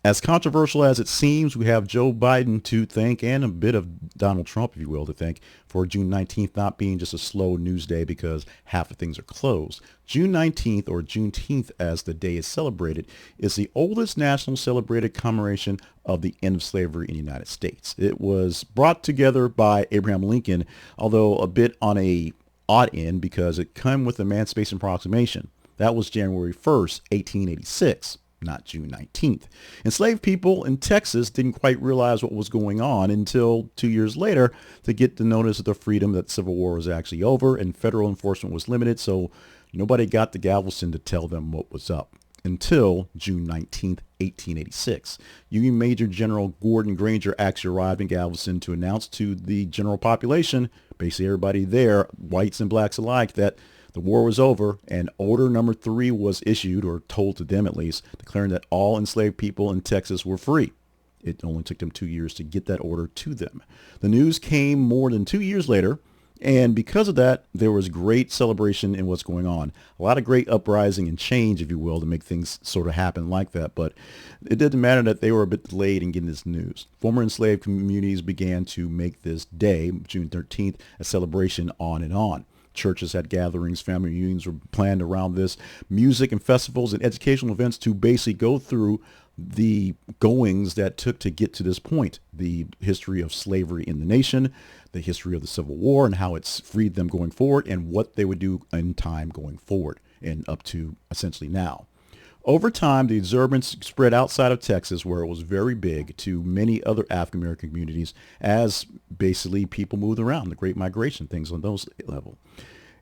As controversial as it seems, we have Joe Biden to thank and a bit of Donald Trump, if you will, to thank for June 19th not being just a slow news day because half of things are closed. June 19th, or Juneteenth as the day is celebrated, is the oldest national celebrated commemoration of the end of slavery in the United States. It was brought together by Abraham Lincoln, although a bit on a odd end because it came with the Emancipation Proclamation. That was January 1st, 1886. Not June 19th. Enslaved people in Texas didn't quite realize what was going on until 2 years later to get the notice of the freedom that the Civil War was actually over and federal enforcement was limited, so nobody got to Galveston to tell them what was up until June 19th, 1886. Union Major General Gordon Granger actually arrived in Galveston to announce to the general population, basically everybody there, whites and blacks alike, that the war was over, and order number 3 was issued, or told to them at least, declaring that all enslaved people in Texas were free. It only took them 2 years to get that order to them. The news came more than 2 years later, and because of that, there was great celebration in what's going on. A lot of great uprising and change, if you will, to make things sort of happen like that. But it didn't matter that they were a bit delayed in getting this news. Former enslaved communities began to make this day, June 13th, a celebration on and on. Churches had gatherings, family reunions were planned around this, music and festivals and educational events to basically go through the goings that took to get to this point, the history of slavery in the nation, the history of the Civil War and how it's freed them going forward, and what they would do in time going forward and up to essentially now. Over time, the observance spread outside of Texas, where it was very big, to many other African American communities as basically people moved around, the Great Migration, things on those level.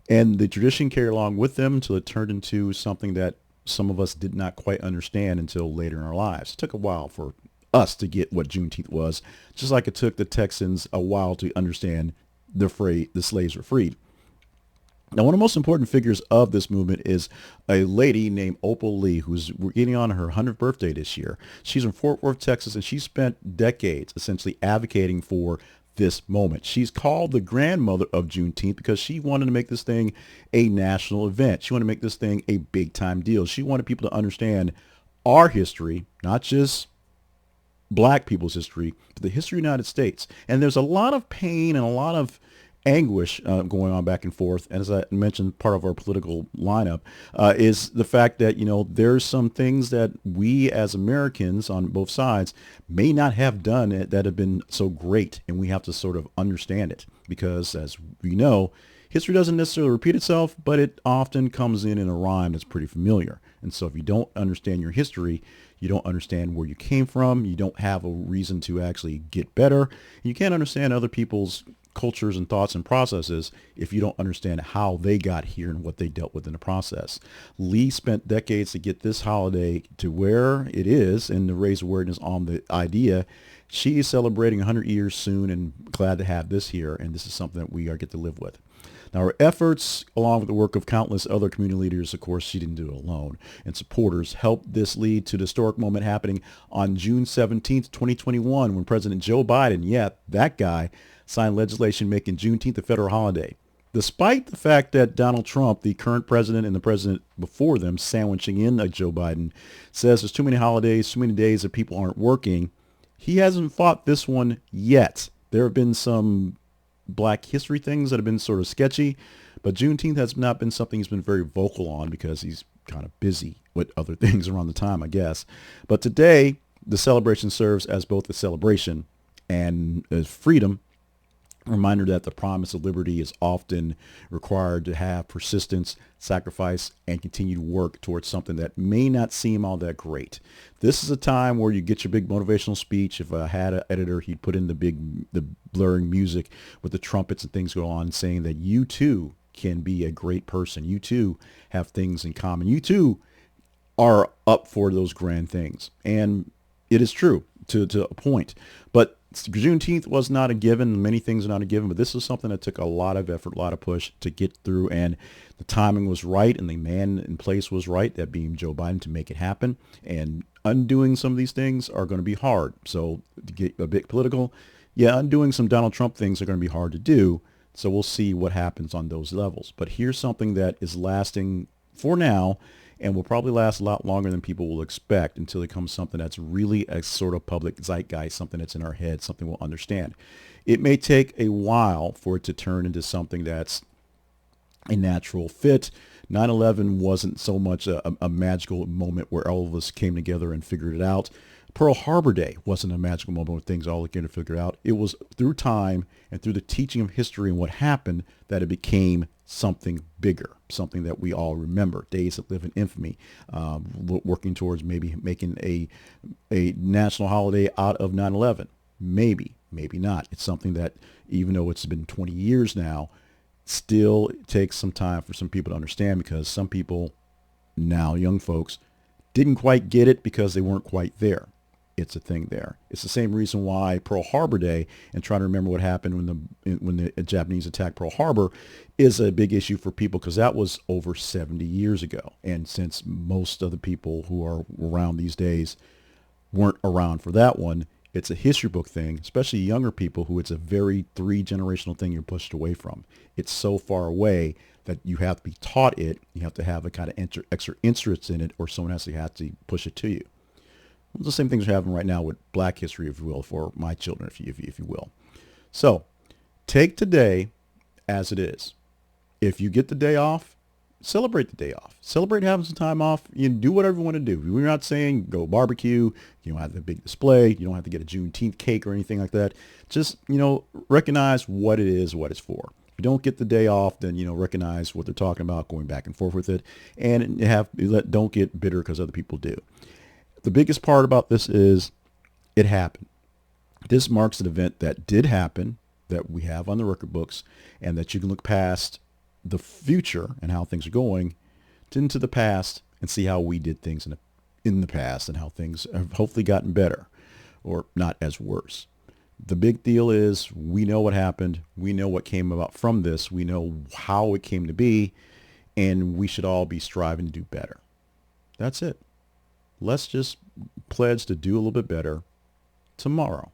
And the tradition carried along with them until it turned into something that some of us did not quite understand until later in our lives. It took a while for us to get what Juneteenth was, just like it took the Texans a while to understand the slaves were freed. Now, one of the most important figures of this movement is a lady named Opal Lee, who's getting on her 100th birthday this year. She's in Fort Worth, Texas, and she spent decades essentially advocating for this moment. She's called the grandmother of Juneteenth because she wanted to make this thing a national event. She wanted to make this thing a big time deal. She wanted people to understand our history, not just black people's history, but the history of the United States. And there's a lot of pain and a lot of anguish going on back and forth. And as I mentioned, part of our political lineup is the fact that, there's some things that we as Americans on both sides may not have done that have been so great. And we have to sort of understand it because, as we know, history doesn't necessarily repeat itself, but it often comes in a rhyme that's pretty familiar. And so if you don't understand your history, you don't understand where you came from, you don't have a reason to actually get better. You can't understand other people's cultures and thoughts and processes if you don't understand how they got here and what they dealt with in the process. Lee spent decades to get this holiday to where it is and to raise awareness on the idea. She is celebrating 100 years soon and glad to have this here, and this is something that we are get to live with. Now, her efforts, along with the work of countless other community leaders, of course, she didn't do it alone, and supporters, helped this lead to the historic moment happening on June 17th, 2021, when President Joe Biden, that guy, signed legislation making Juneteenth a federal holiday. Despite the fact that Donald Trump, the current president, and the president before them, sandwiching in Joe Biden, says there's too many holidays, too many days that people aren't working, he hasn't fought this one yet. There have been some black history things that have been sort of sketchy, but Juneteenth has not been something he's been very vocal on because he's kind of busy with other things around the time, I guess. But today, the celebration serves as both a celebration and as freedom. Reminder that the promise of liberty is often required to have persistence, sacrifice, and continued work towards something that may not seem all that great. This is a time where you get your big motivational speech. If I had an editor, he'd put in the blaring music with the trumpets and things go on, saying that you too can be a great person. You too have things in common. You too are up for those grand things. And it is true to a point. But Juneteenth was not a given. Many things are not a given, but this is something that took a lot of effort, a lot of push to get through, and the timing was right, and the man in place was right, that being Joe Biden, to make it happen. And undoing some of these things are going to be hard. So to get a bit political, undoing some Donald Trump things are going to be hard to do. So we'll see what happens on those levels. But here's something that is lasting for now, and will probably last a lot longer than people will expect until it becomes something that's really a sort of public zeitgeist, something that's in our head, something we'll understand. It may take a while for it to turn into something that's a natural fit. 9/11 wasn't so much a magical moment where all of us came together and figured it out. Pearl Harbor Day wasn't a magical moment where things all came to figure it out. It was through time and through the teaching of history and what happened that it became something bigger, something that we all remember. Days that live in infamy, working towards maybe making a national holiday out of 9/11. Maybe, maybe not. It's something that, even though it's been 20 years now, still it takes some time for some people to understand, because some people now, young folks, didn't quite get it because they weren't quite there. It's a thing there. It's the same reason why Pearl Harbor Day and trying to remember what happened when the Japanese attacked Pearl Harbor is a big issue for people, because that was over 70 years ago. And since most of the people who are around these days weren't around for that one, it's a history book thing, especially younger people who it's a very three-generational thing you're pushed away from. It's so far away that you have to be taught it. You have to have a kind of extra interest in it, or someone has to push it to you. Well, the same things are happening right now with Black history, if you will, for my children, if you will. So take today as it is. If you get the day off, celebrate the day off. Celebrate having some time off. You do whatever you want to do. We're not saying go barbecue. You don't have a big display. You don't have to get a Juneteenth cake or anything like that. Just, recognize what it is, what it's for. If you don't get the day off, then, recognize what they're talking about, going back and forth with it, and don't get bitter because other people do. The biggest part about this is it happened. This marks an event that did happen, that we have on the record books, and that you can look past the future and how things are going into the past and see how we did things in the past and how things have hopefully gotten better or not as worse. The big deal is we know what happened. We know what came about from this. We know how it came to be, and we should all be striving to do better. That's it. Let's just pledge to do a little bit better tomorrow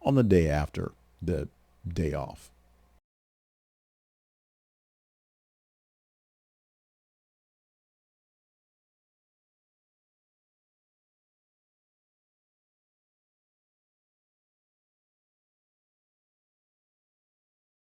on the day after the day off.